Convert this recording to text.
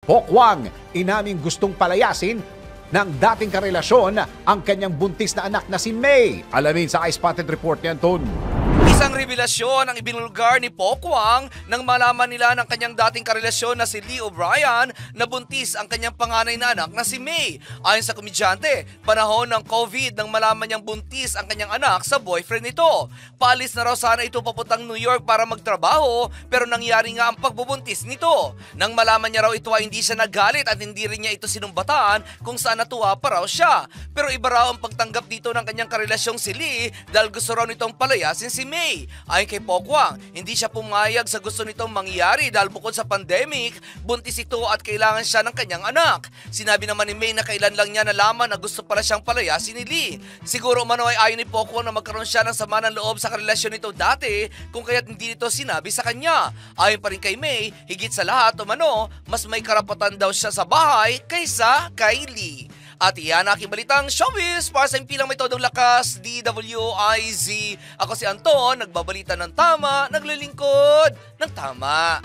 Pokwang, inaming gustong palayasin ng dating karelasyon ang kanyang buntis na anak na si May. Alamin sa iSpotted Report ni Anton. Isang revelasyon ang ibinulgar ni Pokwang nang malaman nila ng kanyang dating karelasyon na si Lee O'Brien na buntis ang kanyang panganay na anak na si May. Ayon sa komedyante, panahon ng COVID nang malaman niyang buntis ang kanyang anak sa boyfriend nito. Paalis na raw sana ito papuntang New York para magtrabaho pero nangyari nga ang pagbubuntis nito. Nang malaman niya raw ito ay hindi siya nagalit at hindi rin niya ito sinumbatan kung saan natuwa pa raw siya. Pero iba raw ang pagtanggap dito ng kanyang karelasyong si Lee dahil gusto raw nitong palayasin si May. Ayon kay Pokwang, hindi siya pumayag sa gusto nitong mangyari dahil bukod sa pandemic, buntis ito at kailangan siya ng kanyang anak. Sinabi naman ni May na kailan lang niya nalaman na gusto pala siyang palayasin ni Lee. Siguro umano ay ayon ni Pokwang na magkaroon siya ng sama ng loob sa karelasyon nito dati kung kaya't hindi nito sinabi sa kanya. Ayon pa rin kay May, higit sa lahat umano, mas may karapatan daw siya sa bahay kaysa kay Lee. At iyan ang aking balitang showbiz para sa impilang may todong lakas, DWIZ. Ako si Anton, nagbabalita ng tama, naglilingkod ng tama.